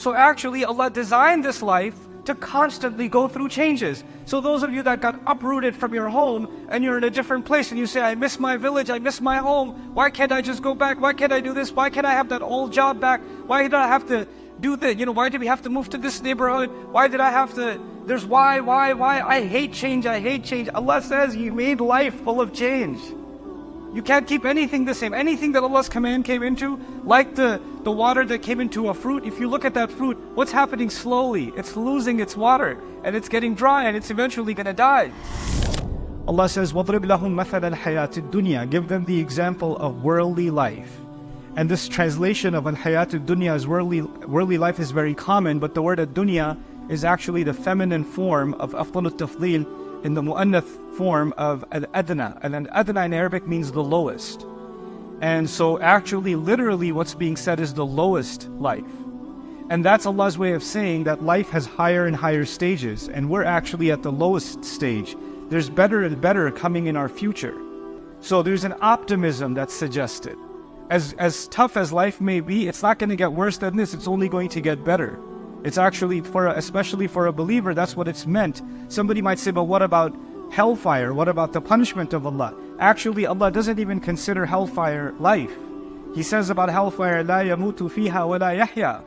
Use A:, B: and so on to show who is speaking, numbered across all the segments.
A: So actually Allah designed this life to constantly go through changes. So those of you that got uprooted from your home and you're in a different place and you say, I miss my village, I miss my home, why can't I just go back? Why can't I do this? Why can't I have that old job back? Why did I have to do that? Why did we have to move to this neighborhood? Why did I have to, there's why? I hate change, I hate change. Allah says He made life full of change. You can't keep anything the same. Anything that Allah's command came into, like the water that came into a fruit, if you look at that fruit, what's happening slowly? It's losing its water, and it's getting dry, and it's eventually going to die. Allah says, وَضْرِبْ لَهُمْ مَثَلَ الْحَيَاةِ الدُّنْيَا. Give them the example of worldly life. And this translation of al-hayat ad-dunya as worldly life is very common, but the word ad-dunya is actually the feminine form of afdal al-tafdil in the mu'annath form of al-adna. And al-adna in Arabic means the lowest. And so actually, literally what's being said is the lowest life. And that's Allah's way of saying that life has higher and higher stages, and we're actually at the lowest stage. There's better and better coming in our future. So there's an optimism that's suggested. As tough as life may be, it's not going to get worse than this, it's only going to get better. It's actually, especially for a believer, that's what it's meant. Somebody might say, but what about hellfire? What about the punishment of Allah? Actually, Allah doesn't even consider hellfire life. He says about hellfire, لا يموت فيها ولا يحيا.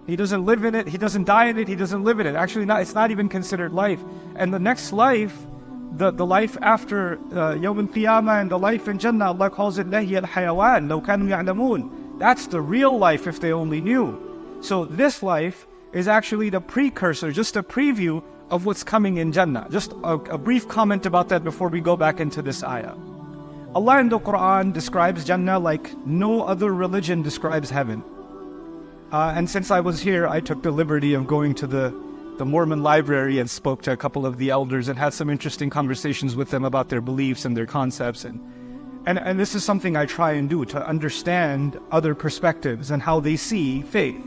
A: He doesn't live in it, He doesn't die in it, He doesn't live in it. Actually, it's not even considered life. And the next life, the life after Yawm al-Qiyamah and the life in Jannah, Allah calls it lahi al-hayawan, law kanu ya'lamun. That's the real life if they only knew. So this life is actually the precursor, just a preview of what's coming in Jannah. Just a brief comment about that before we go back into this ayah. Allah in the Quran describes Jannah like no other religion describes heaven. And since I was here, I took the liberty of going to the Mormon library and spoke to a couple of the elders and had some interesting conversations with them about their beliefs and their concepts. And this is something I try and do, to understand other perspectives and how they see faith.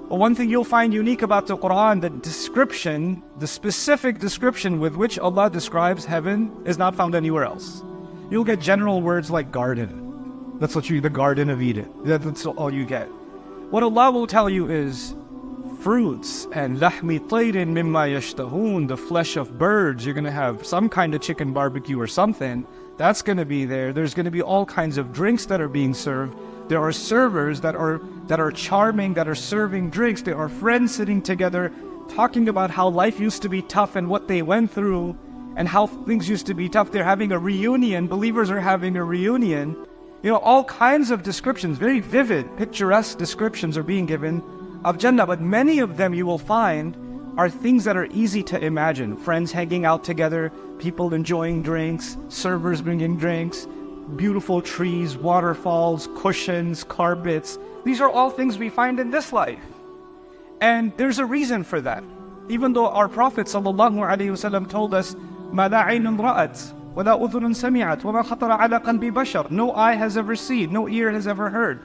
A: Well, one thing you'll find unique about the Quran, the specific description with which Allah describes heaven is not found anywhere else. You'll get general words like garden. That's the Garden of Eden. That's all you get. What Allah will tell you is fruits and lahmi tayrin mimma yashtahun, the flesh of birds. You're going to have some kind of chicken barbecue or something. That's going to be there. There's going to be all kinds of drinks that are being served. There are servers that are charming, that are serving drinks. There are friends sitting together talking about how life used to be tough and what they went through and how things used to be tough. They're having a reunion. Believers are having a reunion. All kinds of descriptions, very vivid, picturesque descriptions are being given of Jannah, but many of them you will find are things that are easy to imagine. Friends hanging out together, people enjoying drinks, servers bringing drinks, beautiful trees, waterfalls, cushions, carpets. These are all things we find in this life. And there's a reason for that. Even though our Prophet ﷺ told us, مَا لَا عَيْنٌ رَأَتْ وَلَا أُذُنٌ سَمِعَتْ وَمَا خَطَرَ عَلَى قَلْبِ بَشَرٍ. No eye has ever seen, no ear has ever heard.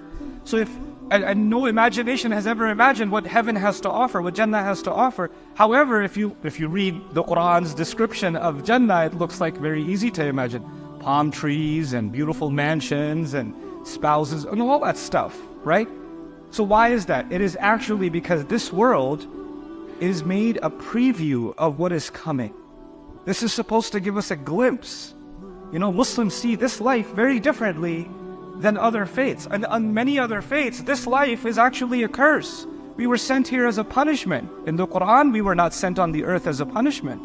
A: So and no imagination has ever imagined what heaven has to offer, what Jannah has to offer. However, if you read the Quran's description of Jannah, it looks like very easy to imagine. Palm trees and beautiful mansions and spouses and all that stuff, right? So why is that? It is actually because this world is made a preview of what is coming. This is supposed to give us a glimpse. Muslims see this life very differently than other faiths. And on many other faiths, this life is actually a curse. We were sent here as a punishment. In the Quran, we were not sent on the earth as a punishment.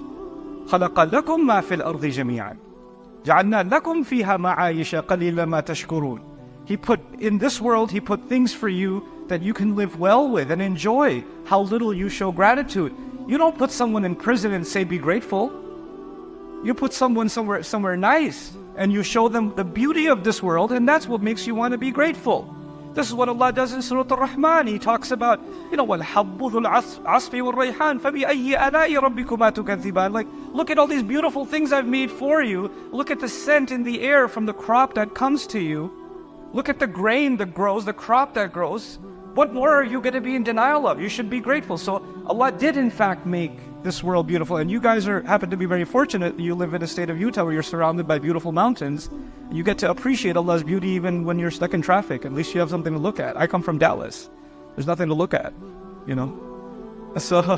A: خَلَقَ لَكُم مَا فِي الْأَرْضِ جَمِيعًا جَعَلْنَا لَكُم فِيهَا مَعَايِشَ قَلِيلًا مَا تَشْكُرُونَ. In this world, He put things for you that you can live well with and enjoy. How little you show gratitude. You don't put someone in prison and say, be grateful. You put someone somewhere nice and you show them the beauty of this world, and that's what makes you want to be grateful. This is what Allah does in Surah Ar-Rahman. He talks about, وَالْحَبُّ ذُو الْعَصْفِ وَالرَّيْحَانِ فَبِأَيِّ آلَاءِ رَبِّكُمَا تُكَذِّبَانِ. Like, look at all these beautiful things I've made for you. Look at the scent in the air from the crop that comes to you. Look at the grain that grows, the crop that grows. What more are you going to be in denial of? You should be grateful. So Allah did in fact make this world beautiful. And you guys happen to be very fortunate. You live in a state of Utah where you're surrounded by beautiful mountains. You get to appreciate Allah's beauty even when you're stuck in traffic. At least you have something to look at. I come from Dallas. There's nothing to look at. you know. So,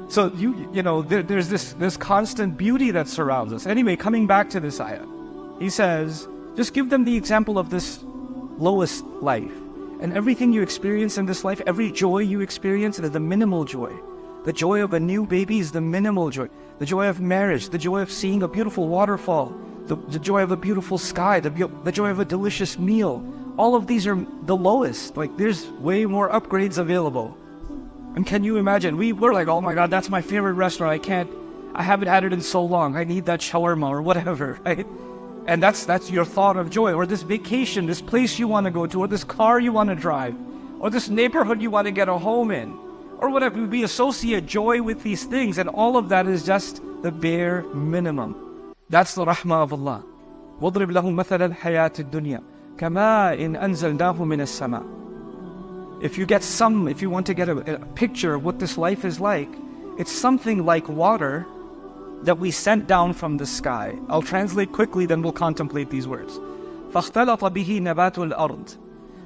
A: so there's this constant beauty that surrounds us. Anyway, coming back to this ayah, he says, just give them the example of this lowest life. And everything you experience in this life, every joy you experience is the minimal joy. The joy of a new baby is the minimal joy. The joy of marriage, the joy of seeing a beautiful waterfall, the joy of a beautiful sky, the joy of a delicious meal. All of these are the lowest. Like, there's way more upgrades available. And can you imagine? We're like, oh my God, that's my favorite restaurant. I haven't had it in so long. I need that shawarma or whatever, right? And that's your thought of joy. Or this vacation, this place you want to go to, or this car you want to drive, or this neighborhood you want to get a home in, or whatever. We associate joy with these things, and all of that is just the bare minimum. That's the rahmah of Allah. وَاضْرِبْ لَهُمْ مَثَلَ الْحَيَاةِ الدُّنْيَا كَمَاءٍ أَنزَلْنَاهُ مِنَ السَّمَاءِ. If you want to get a picture of what this life is like, it's something like water that we sent down from the sky. I'll translate quickly, then we'll contemplate these words. فَاخْتَلَطَ بِهِ نَبَاتُ الْأَرْضِ.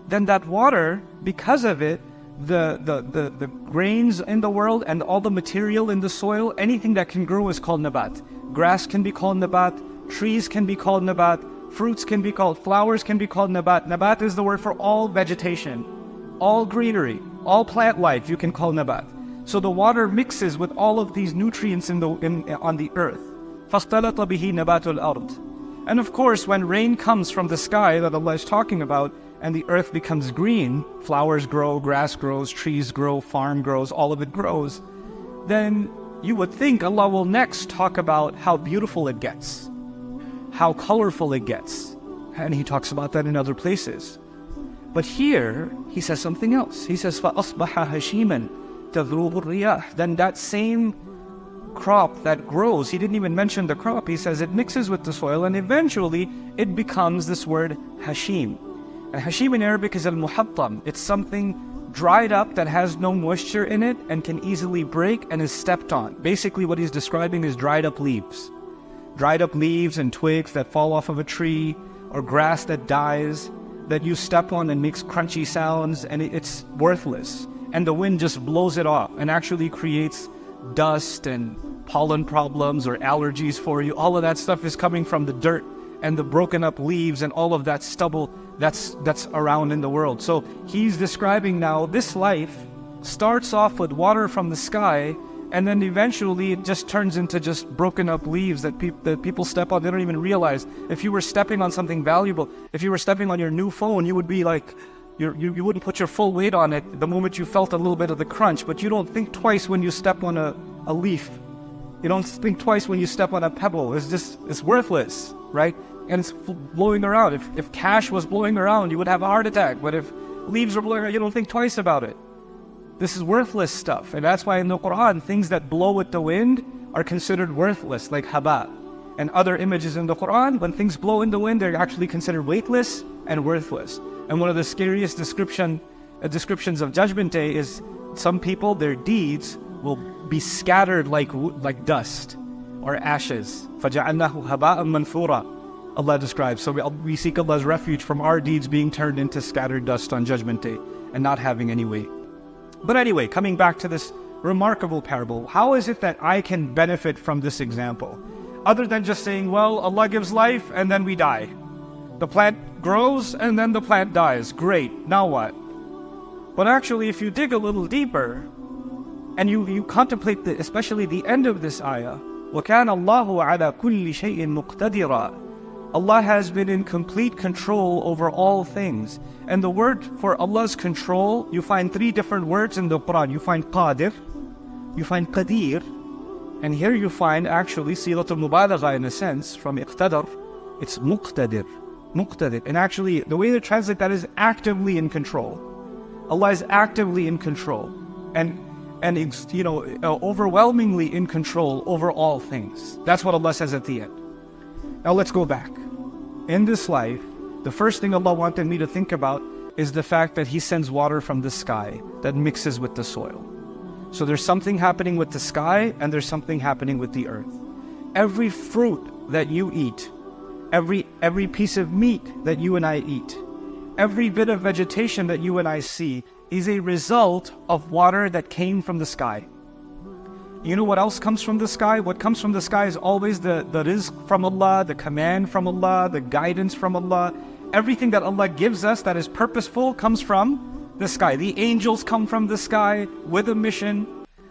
A: Then that water, because of it, the grains in the world and all the material in the soil, anything that can grow is called nabat. Grass can be called nabat, trees can be called nabat, fruits can be called, flowers can be called nabat. Nabat is the word for all vegetation, all greenery, all plant life you can call nabat. So the water mixes with all of these nutrients on the earth. فَاخْتَلَطَ بِهِ نَبَاتُ الْأَرْضِ. And of course, when rain comes from the sky that Allah is talking about, and the earth becomes green, flowers grow, grass grows, trees grow, farm grows, all of it grows, then you would think Allah will next talk about how beautiful it gets, how colorful it gets. And He talks about that in other places. But here, He says something else. He says, فَأَصْبَحَ هَشِيمًا تَذْرُوهُ الرِّيَاحُ. Then that same crop that grows, He didn't even mention the crop, He says it mixes with the soil, and eventually it becomes this word hashim. And hashim in Arabic is al-muhattam. It's something dried up that has no moisture in it and can easily break and is stepped on. Basically what He's describing is dried up leaves. Dried up leaves and twigs that fall off of a tree, or grass that dies, that you step on and makes crunchy sounds, and it's worthless. And the wind just blows it off and actually creates dust and pollen problems or allergies for you. All of that stuff is coming from the dirt and the broken up leaves and all of that stubble that's around in the world. So He's describing now this life starts off with water from the sky, and then eventually it just turns into just broken up leaves that people step on. They don't even realize. If you were stepping on something valuable, if you were stepping on your new phone, you would be like, you wouldn't put your full weight on it the moment you felt a little bit of the crunch, but you don't think twice when you step on a leaf. You don't think twice when you step on a pebble. It's worthless, right? And it's blowing around. If cash was blowing around, you would have a heart attack. But if leaves are blowing around, you don't think twice about it. This is worthless stuff. And that's why in the Quran, things that blow with the wind are considered worthless, like haba. And other images in the Quran, when things blow in the wind, they're actually considered weightless and worthless. And one of the scariest descriptions of Judgment Day is some people, their deeds will be scattered like dust or ashes. فَجَعَلْنَاهُ هَبَاءً مَنْثُورًا. Allah describes. So we seek Allah's refuge from our deeds being turned into scattered dust on Judgment Day and not having any weight. But anyway, coming back to this remarkable parable, how is it that I can benefit from this example? Other than just saying, well, Allah gives life and then we die. The plant grows and then the plant dies. Great, now what? But actually, if you dig a little deeper and you contemplate especially the end of this ayah, وَكَانَ اللَّهُ عَلَى كُلِّ شَيْءٍ مُقْتَدِرًا. Allah has been in complete control over all things. And the word for Allah's control, you find three different words in the Quran. You find qadir, you find qadir, and here you find actually silatul mubalagha in a sense from iqtadar. It's muqtadir, muqtadir. And actually the way to translate that is actively in control. Allah is actively in control and overwhelmingly in control over all things. That's what Allah says at the end. Now let's go back. In this life, the first thing Allah wanted me to think about is the fact that He sends water from the sky that mixes with the soil. So there's something happening with the sky and there's something happening with the earth. Every fruit that you eat, every piece of meat that you and I eat, every bit of vegetation that you and I see is a result of water that came from the sky. You know what else comes from the sky? What comes from the sky is always the rizq from Allah, the command from Allah, the guidance from Allah. Everything that Allah gives us that is purposeful comes from the sky. The angels come from the sky with a mission.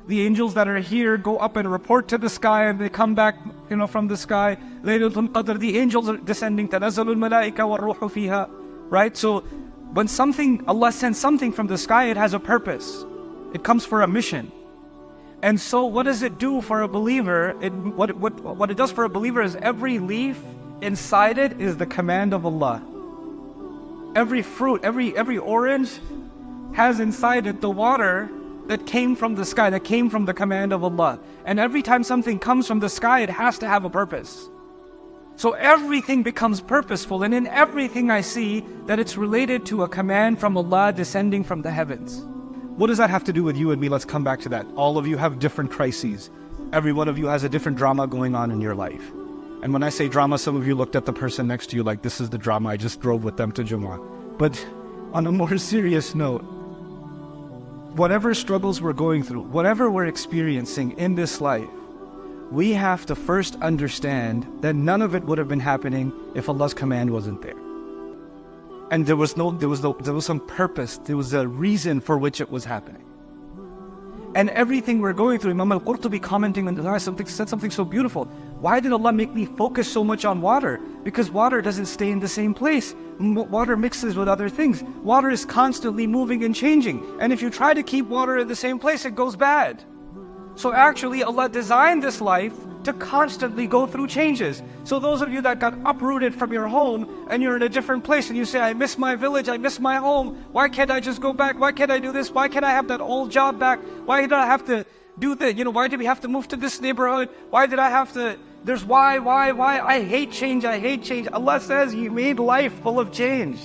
A: The angels that are here go up and report to the sky, and they come back, from the sky. Laylatul Qadr, the angels are descending. Tanazzalul malaika wa ruhu fiha. Right? So when Allah sends something from the sky, it has a purpose. It comes for a mission. And so what does it do for a believer? What it does for a believer is every leaf inside it is the command of Allah. Every fruit, every orange has inside it the water that came from the sky, that came from the command of Allah. And every time something comes from the sky, it has to have a purpose. So everything becomes purposeful, and in everything I see that it's related to a command from Allah descending from the heavens. What does that have to do with you and me? Let's come back to that. All of you have different crises. Every one of you has a different drama going on in your life. And when I say drama, some of you looked at the person next to you like, this is the drama, I just drove with them to Jummah. But on a more serious note, whatever struggles we're going through, whatever we're experiencing in this life, we have to first understand that none of it would have been happening if Allah's command wasn't there. And there was some purpose, there was a reason for which it was happening. And everything we're going through, Imam al-Qurtubi commenting on this said something so beautiful. Why did Allah make me focus so much on water? Because water doesn't stay in the same place. Water mixes with other things. Water is constantly moving and changing. And if you try to keep water in the same place, it goes bad. So actually, Allah designed this life to constantly go through changes. So those of you that got uprooted from your home and you're in a different place and you say, I miss my village, I miss my home. Why can't I just go back? Why can't I do this? Why can't I have that old job back? Why did I have to do that? Why did we have to move to this neighborhood? Why did I have to? There's why? I hate change, I hate change. Allah says you made life full of change.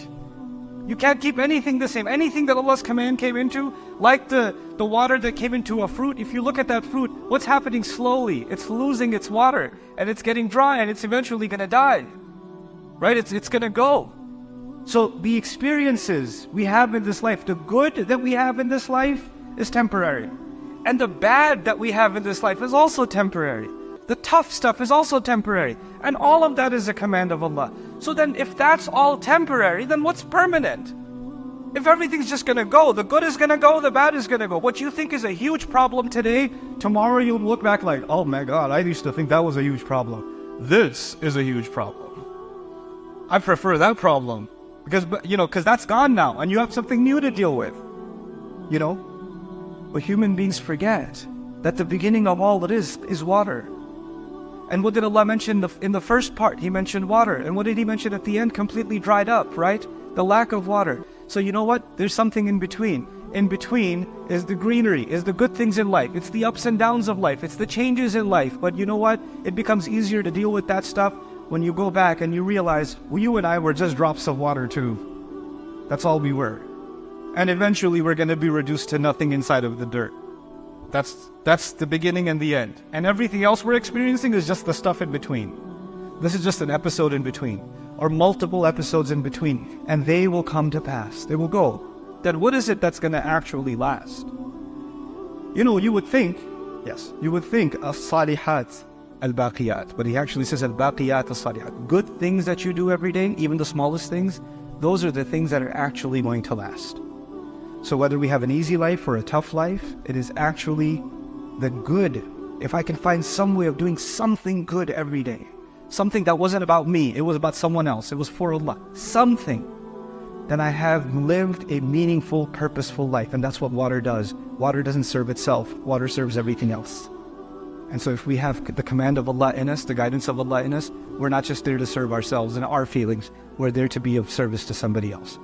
A: You can't keep anything the same. Anything that Allah's command came into, like the water that came into a fruit, if you look at that fruit, what's happening slowly? It's losing its water, and it's getting dry, and it's eventually going to die. Right? It's going to go. So the experiences we have in this life, the good that we have in this life is temporary. And the bad that we have in this life is also temporary. The tough stuff is also temporary. And all of that is a command of Allah. So then if that's all temporary, then what's permanent? If everything's just going to go, the good is going to go, the bad is going to go. What you think is a huge problem today, tomorrow you'll look back like, oh my God, I used to think that was a huge problem. This is a huge problem. I prefer that problem because that's gone now and you have something new to deal with. But human beings forget that the beginning of all it is water. And what did Allah mention in the first part? He mentioned water. And what did He mention at the end? Completely dried up, right? The lack of water. So you know what? There's something in between. In between is the greenery, is the good things in life. It's the ups and downs of life. It's the changes in life. But you know what? It becomes easier to deal with that stuff when you go back and you realize, you and I were just drops of water too. That's all we were. And eventually we're going to be reduced to nothing inside of the dirt. That's the beginning and the end. And everything else we're experiencing is just the stuff in between. This is just an episode in between, or multiple episodes in between, and they will come to pass. They will go. Then what is it that's going to actually last? You would think as-salihat al-baqiyat, but He actually says al-baqiyat as-salihat. Good things that you do every day, even the smallest things, those are the things that are actually going to last. So whether we have an easy life or a tough life, it is actually the good. If I can find some way of doing something good every day, something that wasn't about me, it was about someone else, it was for Allah, something, then I have lived a meaningful, purposeful life. And that's what water does. Water doesn't serve itself, water serves everything else. And so if we have the command of Allah in us, the guidance of Allah in us, we're not just there to serve ourselves and our feelings, we're there to be of service to somebody else.